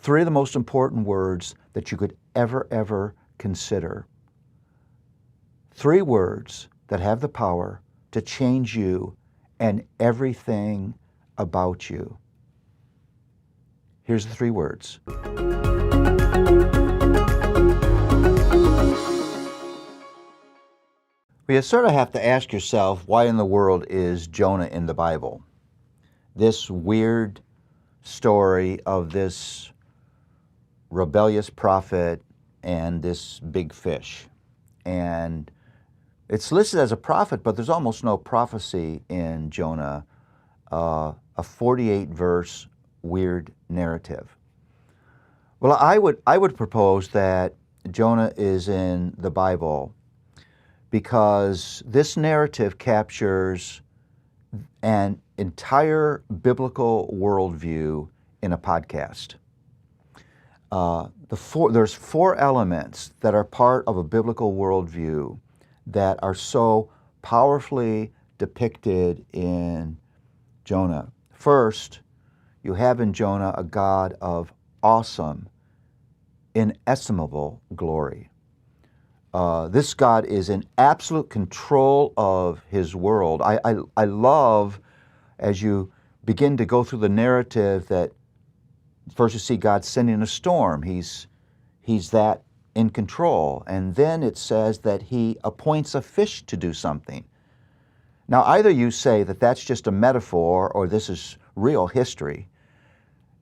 Three of the most important words that you could ever consider. Three words that have the power to change you and everything about you. Here's the three words. Well, you sort of have to ask yourself, why in the world is Jonah in the Bible? This weird story of this rebellious prophet and this big fish. And it's listed as a prophet, but there's almost no prophecy in Jonah, a 48-verse weird narrative. Well, I would propose that Jonah is in the Bible because this narrative captures an entire biblical worldview in a podcast. There's four elements that are part of a biblical worldview that are so powerfully depicted in Jonah. First, you have in Jonah a God of awesome, inestimable glory. This God is in absolute control of His world. I love, as you begin to go through the narrative, that first you see God sending a storm. He's that in control. And then it says that He appoints a fish to do something. Now, either you say that that's just a metaphor or this is real history.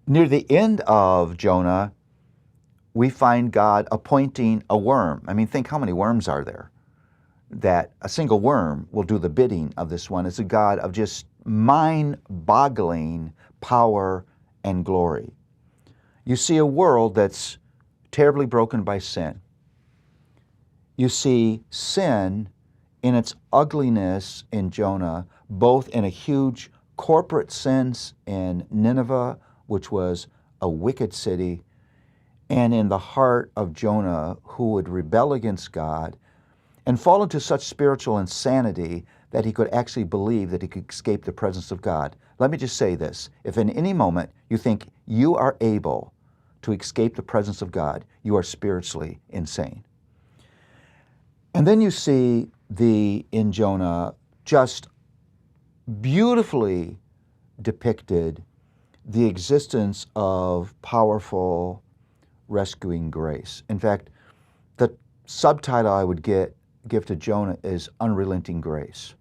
Near the end of Jonah, we find God appointing a worm. I mean, think how many worms are there? That a single worm will do the bidding of this one. It's a God of just mind-boggling power and glory. You see a world that's terribly broken by sin. You see sin in its ugliness in Jonah, both in a huge corporate sense in Nineveh, which was a wicked city, and in the heart of Jonah, who would rebel against God and fall into such spiritual insanity that he could actually believe that he could escape the presence of God. Let me just say this. If in any moment you think you are able to escape the presence of God, you are spiritually insane. And then you see in Jonah, just beautifully depicted the existence of powerful rescuing grace. In fact, the subtitle I would give to Jonah is Unrelenting Grace.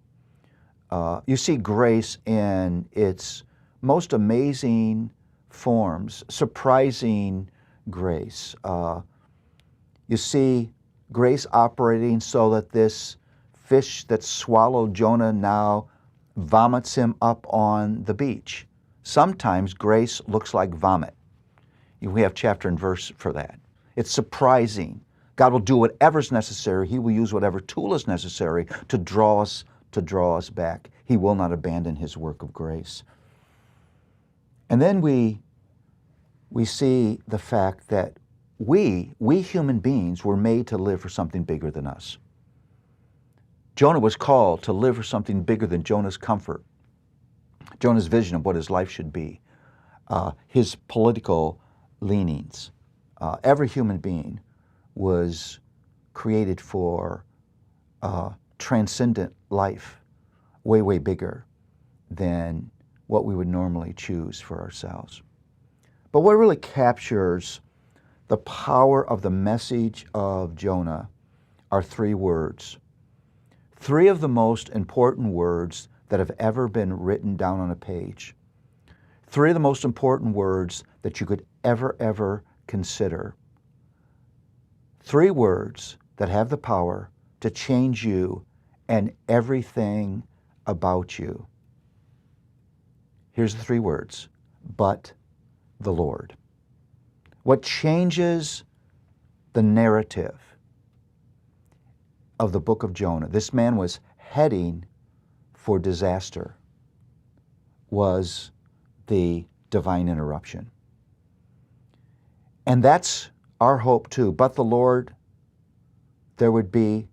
You see grace in its most amazing forms, surprising grace. You see grace operating so that this fish that swallowed Jonah now vomits him up on the beach. Sometimes grace looks like vomit. We have chapter and verse for that. It's surprising. God will do whatever's necessary. He will use whatever tool is necessary to draw us back. He will not abandon His work of grace. And then we see the fact that we human beings were made to live for something bigger than us. Jonah was called to live for something bigger than Jonah's comfort, Jonah's vision of what his life should be, his political leanings. Every human being was created for transcendent life, way bigger than what we would normally choose for ourselves. But what really captures the power of the message of Jonah are three words. Three of the most important words that have ever been written down on a page. Three of the most important words that you could ever consider. Three words that have the power to change you and everything about you. Here's the three words: but the Lord. What changes the narrative of the book of Jonah, this man was heading for disaster, was the divine interruption. And that's our hope too. But the Lord, there would be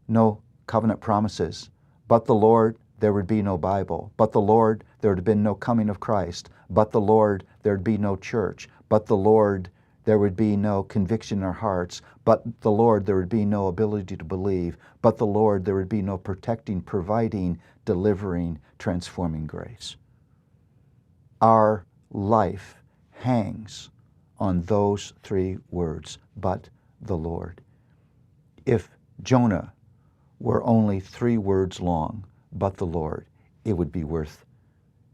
no covenant promises. But the Lord, there would be no Bible. But the Lord, there would have been no coming of Christ. But the Lord, there would be no church. But the Lord, there would be no conviction in our hearts. But the Lord, there would be no ability to believe. But the Lord, there would be no protecting, providing, delivering, transforming grace. Our life hangs on those three words, but the Lord. If Jonah were only 3 words long, but the Lord, it would be worth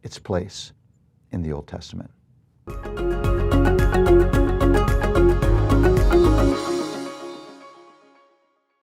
its place in the Old Testament.